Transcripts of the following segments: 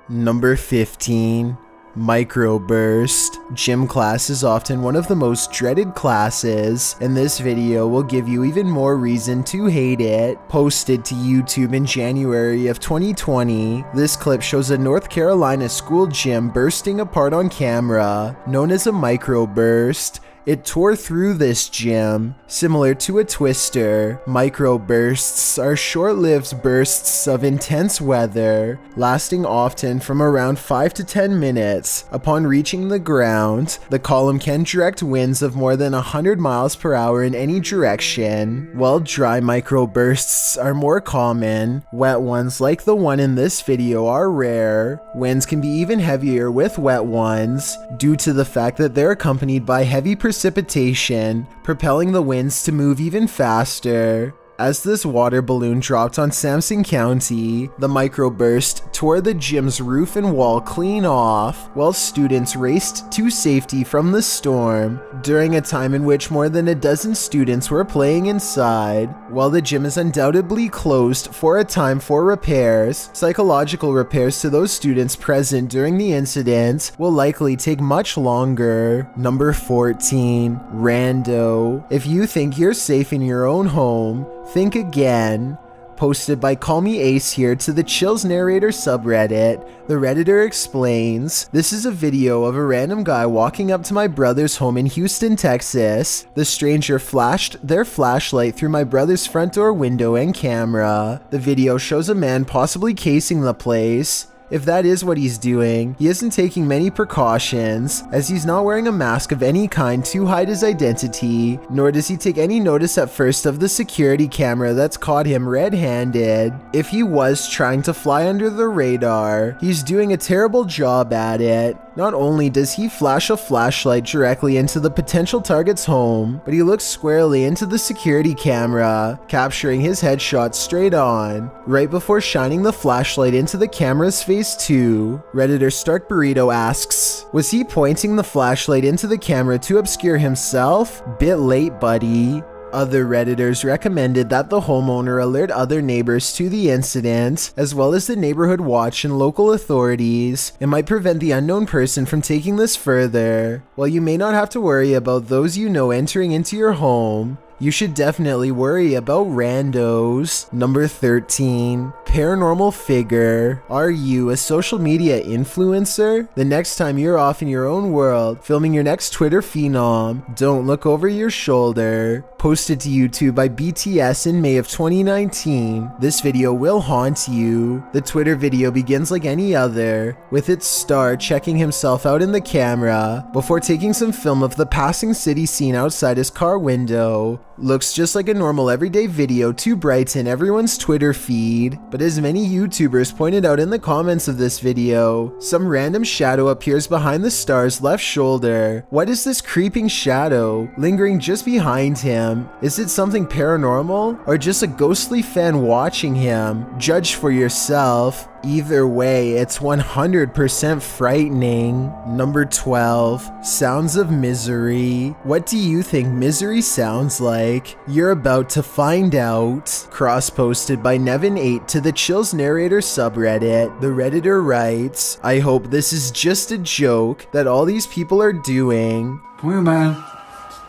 Number 15. Microburst. Gym class is often one of the most dreaded classes, and this video will give you even more reason to hate it. Posted to YouTube in January of 2020, this clip shows a North Carolina school gym bursting apart on camera, known as a microburst. It tore through this gym, similar to a twister. Microbursts are short-lived bursts of intense weather, lasting often from around 5 to 10 minutes. Upon reaching the ground, the column can direct winds of more than 100 miles per hour in any direction. While dry microbursts are more common, wet ones like the one in this video are rare. Winds can be even heavier with wet ones, due to the fact that they're accompanied by heavy precipitation, propelling the winds to move even faster. As this water balloon dropped on Sampson County, the microburst tore the gym's roof and wall clean off, while students raced to safety from the storm, during a time in which more than a dozen students were playing inside. While the gym is undoubtedly closed for a time for repairs, psychological repairs to those students present during the incident will likely take much longer. Number 14. Rando. If you think you're safe in your own home, think again. Posted by Call Me Ace here to the Chills Narrator subreddit, the Redditor explains, "This is a video of a random guy walking up to my brother's home in Houston, Texas. The stranger flashed their flashlight through my brother's front door window and camera. The video shows a man possibly casing the place. If that is what he's doing, he isn't taking many precautions, as he's not wearing a mask of any kind to hide his identity, nor does he take any notice at first of the security camera that's caught him red-handed. If he was trying to fly under the radar, he's doing a terrible job at it. Not only does he flash a flashlight directly into the potential target's home, but he looks squarely into the security camera, capturing his headshot straight on, right before shining the flashlight into the camera's face too." Redditor Stark Burrito asks, "Was he pointing the flashlight into the camera to obscure himself? Bit late, buddy." Other Redditors recommended that the homeowner alert other neighbors to the incident, as well as the neighborhood watch and local authorities. It might prevent the unknown person from taking this further. While you may not have to worry about those you know entering into your home, you should definitely worry about randos. Number 13. Paranormal figure. Are you a social media influencer? The next time you're off in your own world, filming your next Twitter phenom, don't look over your shoulder. Posted to YouTube by BTS in May of 2019, this video will haunt you. The Twitter video begins like any other, with its star checking himself out in the camera, before taking some film of the passing city scene outside his car window. Looks just like a normal everyday video to brighten everyone's Twitter feed, but as many YouTubers pointed out in the comments of this video, some random shadow appears behind the star's left shoulder. What is this creeping shadow lingering just behind him? Is it something paranormal, or just a ghostly fan watching him? Judge for yourself. Either way, it's 100% frightening. Number 12. Sounds of misery. What do you think misery sounds like? You're about to find out. Cross-posted by Nevin8 to the Chills Narrator subreddit, the Redditor writes, "I hope this is just a joke that all these people are doing." 朋友们，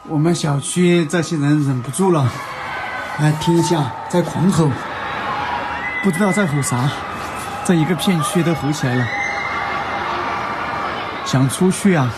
我们小区这些人忍不住了，来听一下，在狂吼，不知道在吼啥。这一个片区都吼起来了，想出去啊。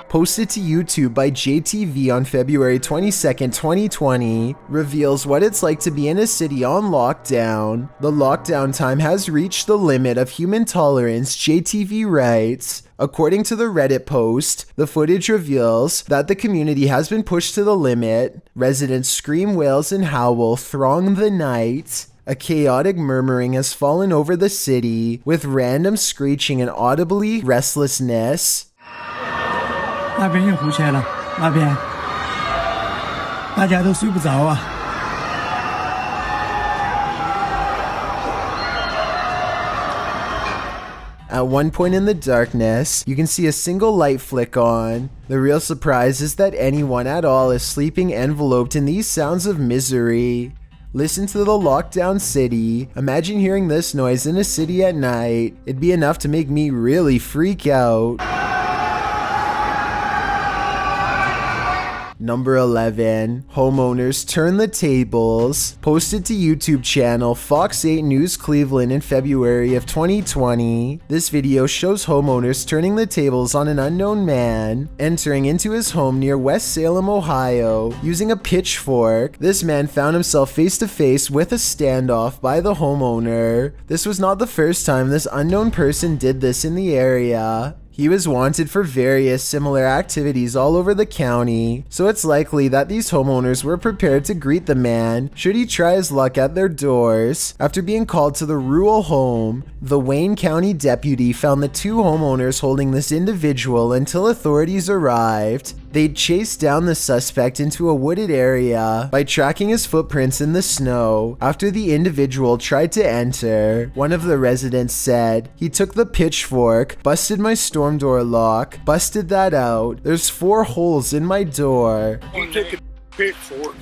Posted to YouTube by JTV on February 22nd, 2020, reveals what it's like to be in a city on lockdown. The lockdown time has reached the limit of human tolerance, JTV writes. According to the Reddit post, the footage reveals that the community has been pushed to the limit. Residents scream, wails, and howl throng the night. A chaotic murmuring has fallen over the city, with random screeching and audibly restlessness. 那边又吼起来了，那边大家都睡不着啊。At one point in the darkness, you can see a single light flick on. The real surprise is that anyone at all is sleeping enveloped in these sounds of misery. Listen to the lockdown city. Imagine hearing this noise in a city at night. It'd be enough to make me really freak out. Number 11, homeowners turn the tables. Posted to YouTube channel Fox 8 News Cleveland in February of 2020. This video shows homeowners turning the tables on an unknown man entering into his home near West Salem, Ohio, using a pitchfork. This man found himself face to face with a standoff by the homeowner. This was not the first time this unknown person did this in the area. He was wanted for various similar activities all over the county, so it's likely that these homeowners were prepared to greet the man should he try his luck at their doors. After being called to the rural home, the Wayne County deputy found the two homeowners holding this individual until authorities arrived. They'd chased down the suspect into a wooded area by tracking his footprints in the snow after the individual tried to enter. One of the residents said, "He took the pitchfork, busted my storm door lock, busted that out. There's 4 holes in my door." He took a pitchfork,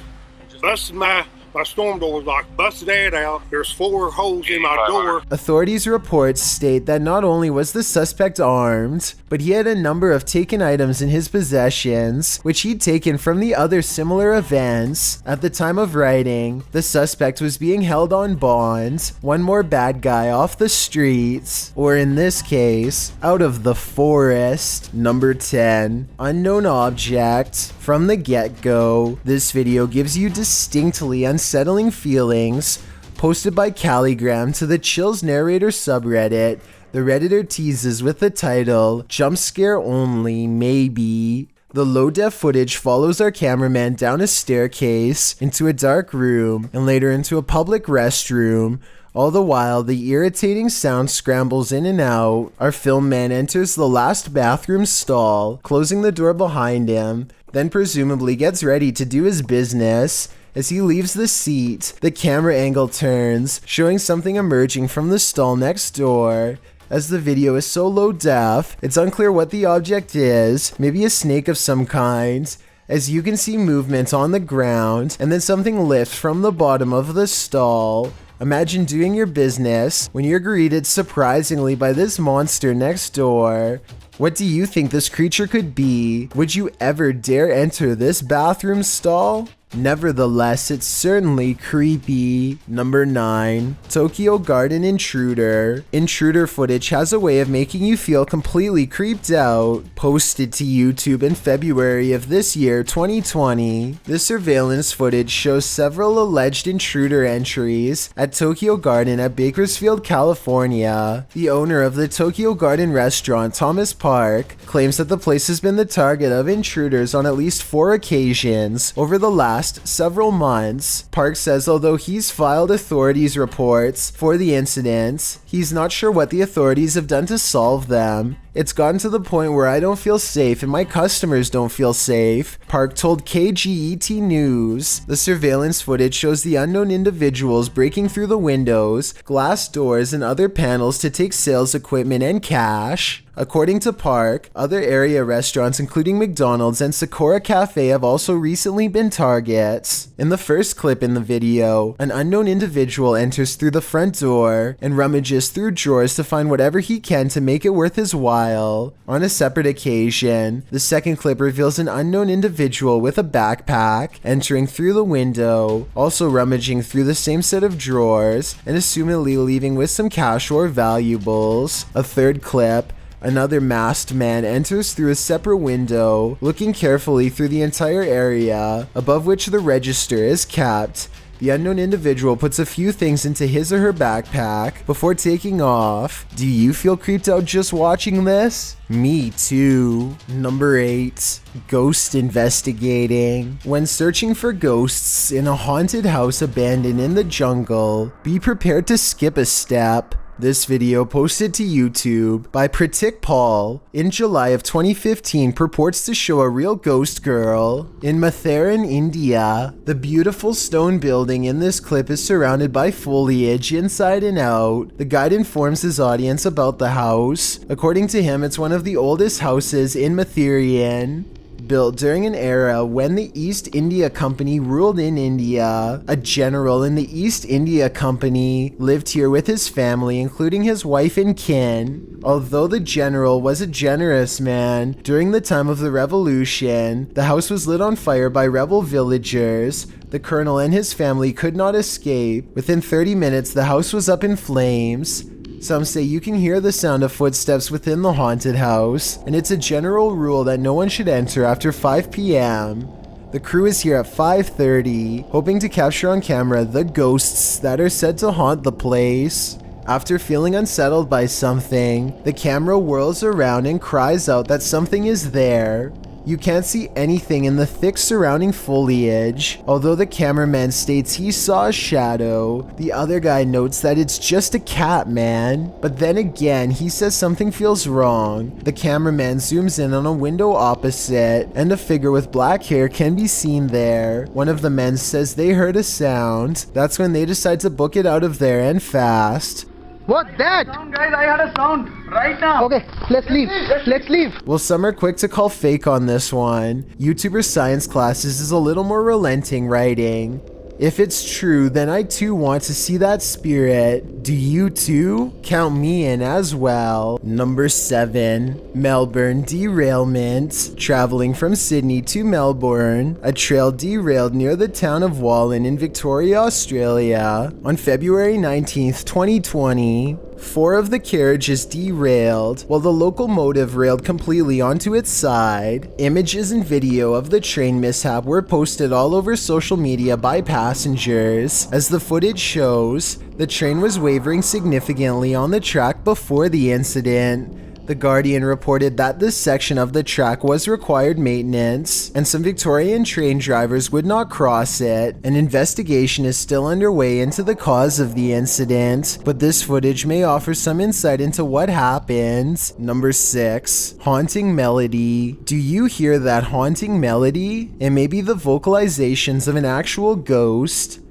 busted my storm door lock, busted that out. There's 4 holes in my door. Authorities' reports state that not only was the suspect armed, but he had a number of taken items in his possessions, which he'd taken from the other similar events. At the time of writing, the suspect was being held on bond, one more bad guy off the streets, or in this case, out of the forest. Number 10, unknown object. From the get-go, this video gives you distinctly unsettling feelings. Posted by Calligram to the Chills Narrator subreddit, the Redditor teases with the title, "Jump scare only, maybe." The low-def footage follows our cameraman down a staircase, into a dark room, and later into a public restroom. All the while, the irritating sound scrambles in and out. Our film man enters the last bathroom stall, closing the door behind him, then presumably gets ready to do his business. As he leaves the seat, the camera angle turns, showing something emerging from the stall next door. As the video is so low def, it's unclear what the object is, maybe a snake of some kind. As you can see movement on the ground, and then something lifts from the bottom of the stall. Imagine doing your business when you're greeted surprisingly by this monster next door. What do you think this creature could be? Would you ever dare enter this bathroom stall? Nevertheless, it's certainly creepy. Number 9, Tokyo Garden intruder. Intruder footage has a way of making you feel completely creeped out. Posted to YouTube in February of this year, 2020. This surveillance footage shows several alleged intruder entries at Tokyo Garden at Bakersfield, California. The owner of the Tokyo Garden restaurant, Thomas Park, claims that the place has been the target of intruders on at least 4 occasions over the last several months. Park says although he's filed authorities reports for the incidents, he's not sure what the authorities have done to solve them. "It's gotten to the point where I don't feel safe and my customers don't feel safe," Park told KGET News. The surveillance footage shows the unknown individuals breaking through the windows, glass doors, and other panels to take sales equipment and cash. According to Park, other area restaurants including McDonald's and Sakura Cafe have also recently been targets. In the first clip in the video, an unknown individual enters through the front door and rummages through drawers to find whatever he can to make it worth his while. On a separate occasion, the second clip reveals an unknown individual with a backpack entering through the window, also rummaging through the same set of drawers, and assumedly leaving with some cash or valuables. A third clip, another masked man enters through a separate window, looking carefully through the entire area, above which the register is kept. The unknown individual puts a few things into his or her backpack before taking off. Do you feel creeped out just watching this? Me too. Number 8, ghost investigating. When searching for ghosts in a haunted house abandoned in the jungle, be prepared to skip a step. This video, posted to YouTube by Pratik Paul in July of 2015, purports to show a real ghost girl in Matharan, India. The beautiful stone building in this clip is surrounded by foliage inside and out. The guide informs his audience about the house. According to him, it's one of the oldest houses in Matharan. built during an era when the East India Company ruled in India. A general in the East India Company lived here with his family, including his wife and kin. Although the general was a generous man, during the time of the revolution, the house was lit on fire by rebel villagers. The colonel and his family could not escape. Within 30 minutes, the house was up in flames. Some say you can hear the sound of footsteps within the haunted house, and it's a general rule that no one should enter after 5 p.m. The crew is here at 5:30, hoping to capture on camera the ghosts that are said to haunt the place. After feeling unsettled by something, the camera whirls around and cries out that something is there. You can't see anything in the thick surrounding foliage. Although the cameraman states he saw a shadow, the other guy notes that it's just a cat, man. But then again, he says something feels wrong. The cameraman zooms in on a window opposite, and a figure with black hair can be seen there. One of the men says they heard a sound. That's when they decide to book it out of there, and fast. What's that? Guys, I heard a sound right now. Okay, let's leave. Let's leave. Well, some are quick to call fake on this one. YouTuber Science Classes is a little more relenting, writing, "If it's true, then I too want to see that spirit. Do you too? Count me in as well." Number 7. Melbourne derailment. Traveling from Sydney to Melbourne, a trail derailed near the town of Wallan in Victoria, Australia. On February 19th, 2020, 4 of the carriages derailed, while the locomotive railed completely onto its side. Images and video of the train mishap were posted all over social media by passengers. As the footage shows, the train was wavering significantly on the track before the incident. The Guardian reported that this section of the track was required maintenance, and some Victorian train drivers would not cross it. An investigation is still underway into the cause of the incident, but this footage may offer some insight into what happened. Number 6. Haunting melody. Do you hear that haunting melody? It may be the vocalizations of an actual ghost.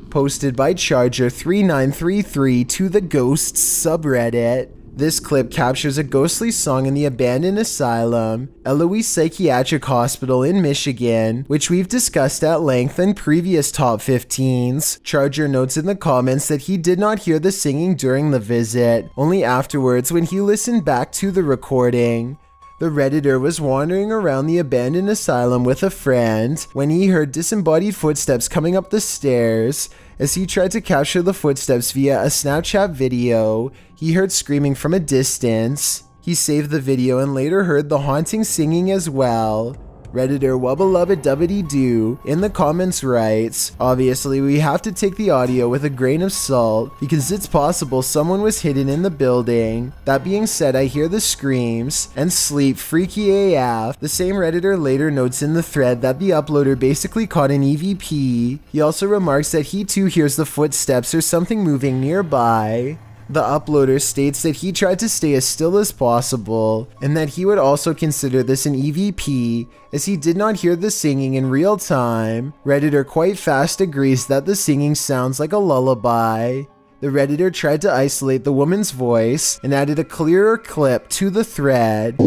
Posted by Charger3933 to the Ghosts subreddit. This clip captures a ghostly song in the abandoned asylum, Eloise Psychiatric Hospital in Michigan, which we've discussed at length in previous top 15s. Charger notes in the comments that he did not hear the singing during the visit, only afterwards when he listened back to the recording. The Redditor was wandering around the abandoned asylum with a friend when he heard disembodied footsteps coming up the stairs. As he tried to capture the footsteps via a Snapchat video, he heard screaming from a distance. He saved the video and later heard the haunting singing as well. Redditor Wubbelubbit-Dubbity-Doo in the comments writes, "Obviously we have to take the audio with a grain of salt because it's possible someone was hidden in the building. That being said, I hear the screams and sleep freaky AF." The same Redditor later notes in the thread that the uploader basically caught an EVP. He also remarks that he too hears the footsteps or something moving nearby. The uploader states that he tried to stay as still as possible, and that he would also consider this an EVP, as he did not hear the singing in real time. Redditor quite fast agrees that the singing sounds like a lullaby. The Redditor tried to isolate the woman's voice, and added a clearer clip to the thread.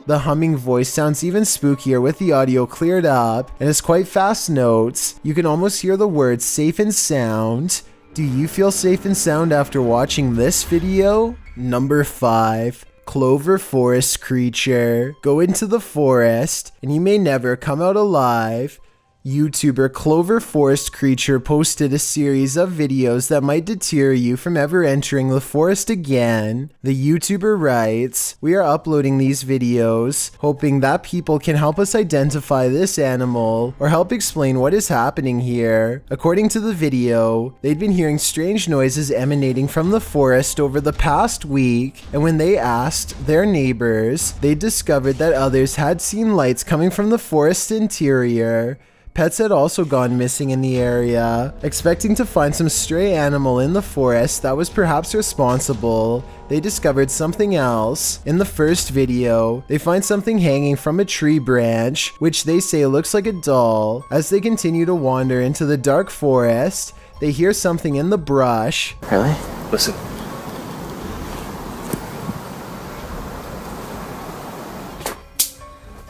The humming voice sounds even spookier with the audio cleared up, and as quite fast notes, you can almost hear the words safe and sound. Do you feel safe and sound after watching this video? Number 5. Clover Forest Creature. Go into the forest, and you may never come out alive. YouTuber Clover Forest Creature posted a series of videos that might deter you from ever entering the forest again. The YouTuber writes, "We are uploading these videos, hoping that people can help us identify this animal or help explain what is happening here." According to the video, they'd been hearing strange noises emanating from the forest over the past week, and when they asked their neighbors, they discovered that others had seen lights coming from the forest interior. Pets had also gone missing in the area. Expecting to find some stray animal in the forest that was perhaps responsible, they discovered something else. In the first video, they find something hanging from a tree branch, which they say looks like a doll. As they continue to wander into the dark forest, they hear something in the brush. Really? Listen.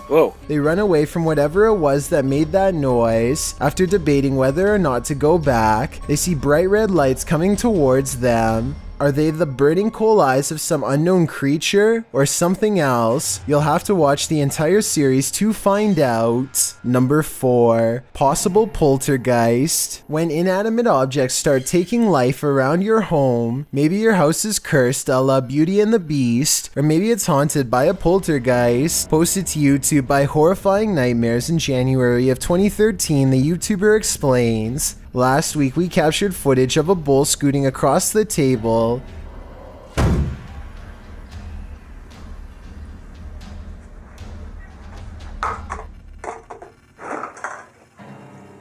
Whoa. They run away from whatever it was that made that noise. After debating whether or not to go back, they see bright red lights coming towards them. Are they the burning coal eyes of some unknown creature or something else? You'll have to watch the entire series to find out. Number 4. Possible poltergeist. When inanimate objects start taking life around your home, maybe your house is cursed a la Beauty and the Beast, or maybe it's haunted by a poltergeist. Posted to YouTube by Horrifying Nightmares in January of 2013, the YouTuber explains, "Last week we captured footage of a bull scooting across the table.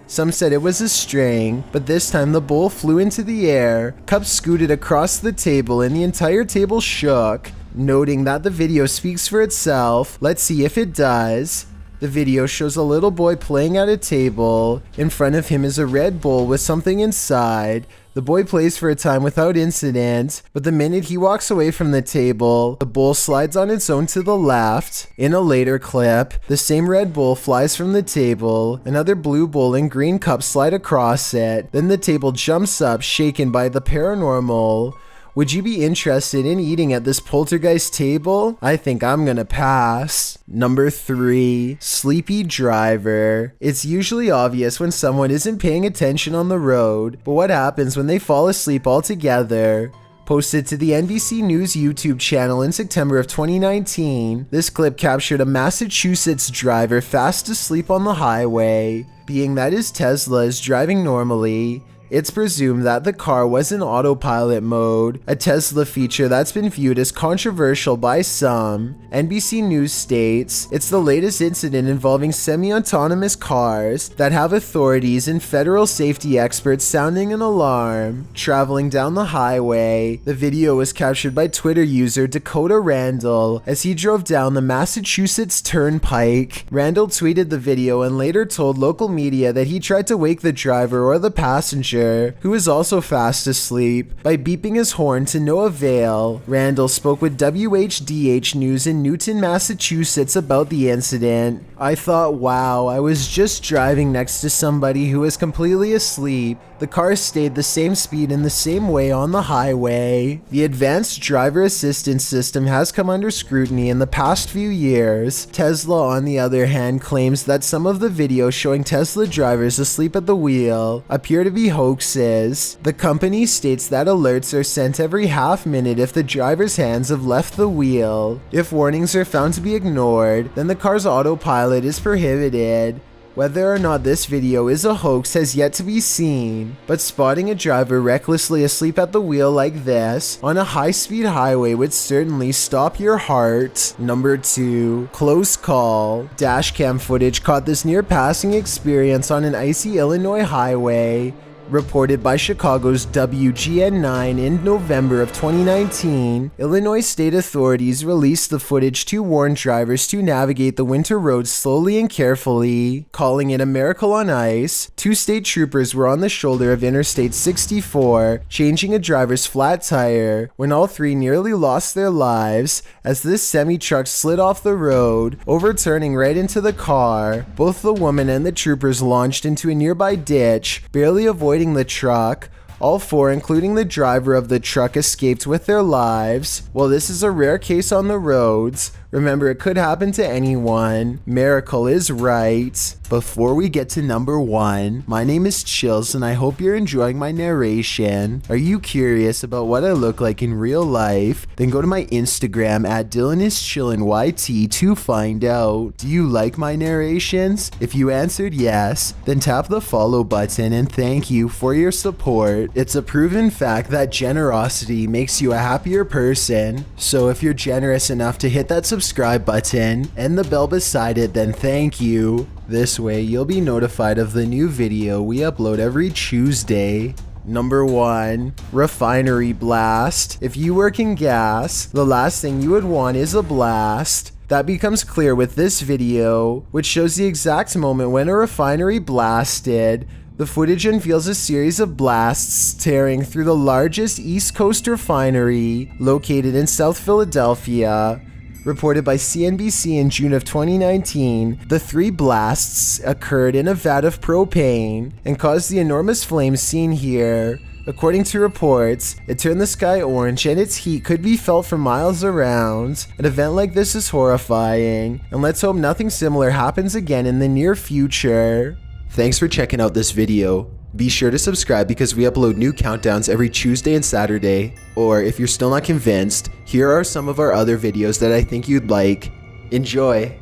Some said it was a string, but this time the bull flew into the air, cups scooted across the table, and the entire table shook." Noting that the video speaks for itself, let's see if it does. The video shows a little boy playing at a table. In front of him is a red bowl with something inside. The boy plays for a time without incident, but the minute he walks away from the table, the bowl slides on its own to the left. In a later clip, the same red bowl flies from the table, another blue bowl and green cup slide across it, then the table jumps up, shaken by the paranormal. Would you be interested in eating at this poltergeist table? I think I'm gonna pass. Number 3. Sleepy driver. It's usually obvious when someone isn't paying attention on the road, but what happens when they fall asleep altogether? Posted to the NBC News YouTube channel in September of 2019, this clip captured a Massachusetts driver fast asleep on the highway. Being that his Tesla is driving normally, it's presumed that the car was in autopilot mode, a Tesla feature that's been viewed as controversial by some. NBC News states, "It's the latest incident involving semi-autonomous cars that have authorities and federal safety experts sounding an alarm." Traveling down the highway, the video was captured by Twitter user Dakota Randall as he drove down the Massachusetts Turnpike. Randall tweeted the video and later told local media that he tried to wake the driver or the passenger, who was also fast asleep, by beeping his horn to no avail. Randall spoke with WHDH News in Newton, Massachusetts about the incident. "I thought, wow, I was just driving next to somebody who was completely asleep. The car stayed the same speed in the same way on the highway." The advanced driver assistance system has come under scrutiny in the past few years. Tesla, on the other hand, claims that some of the videos showing Tesla drivers asleep at the wheel appear to be hoaxes. The company states that alerts are sent every half minute if the driver's hands have left the wheel. If warnings are found to be ignored, then the car's autopilot is prohibited. Whether or not this video is a hoax has yet to be seen, but spotting a driver recklessly asleep at the wheel like this on a high-speed highway would certainly stop your heart. Number 2. Close call. Dashcam footage caught this near-passing experience on an icy Illinois highway. Reported by Chicago's WGN9 in November of 2019, Illinois state authorities released the footage to warn drivers to navigate the winter roads slowly and carefully. Calling it a miracle on ice, 2 state troopers were on the shoulder of Interstate 64, changing a driver's flat tire, when all 3 nearly lost their lives as this semi-truck slid off the road, overturning right into the car. Both the woman and the troopers launched into a nearby ditch, barely avoiding the truck. All 4, including the driver of the truck, escaped with their lives. While this is a rare case on the roads, remember it could happen to anyone. Miracle is right. Before we get to number 1, my name is Chills and I hope you're enjoying my narration. Are you curious about what I look like in real life? Then go to my Instagram at DylanIsChillinYT to find out. Do you like my narrations? If you answered yes, then tap the follow button and thank you for your support. It's a proven fact that generosity makes you a happier person. So if you're generous enough to hit that subscribe button and the bell beside it, then thank you. This way, you'll be notified of the new video we upload every Tuesday. Number 1. Refinery blast. If you work in gas, the last thing you would want is a blast. That becomes clear with this video, which shows the exact moment when a refinery blasted. The footage unveils a series of blasts tearing through the largest East Coast refinery located in South Philadelphia. Reported by CNBC in June of 2019, the 3 blasts occurred in a vat of propane and caused the enormous flames seen here. According to reports, it turned the sky orange and its heat could be felt for miles around. An event like this is horrifying, and let's hope nothing similar happens again in the near future. Thanks for checking out this video. Be sure to subscribe because we upload new countdowns every Tuesday and Saturday. Or if you're still not convinced, here are some of our other videos that I think you'd like. Enjoy!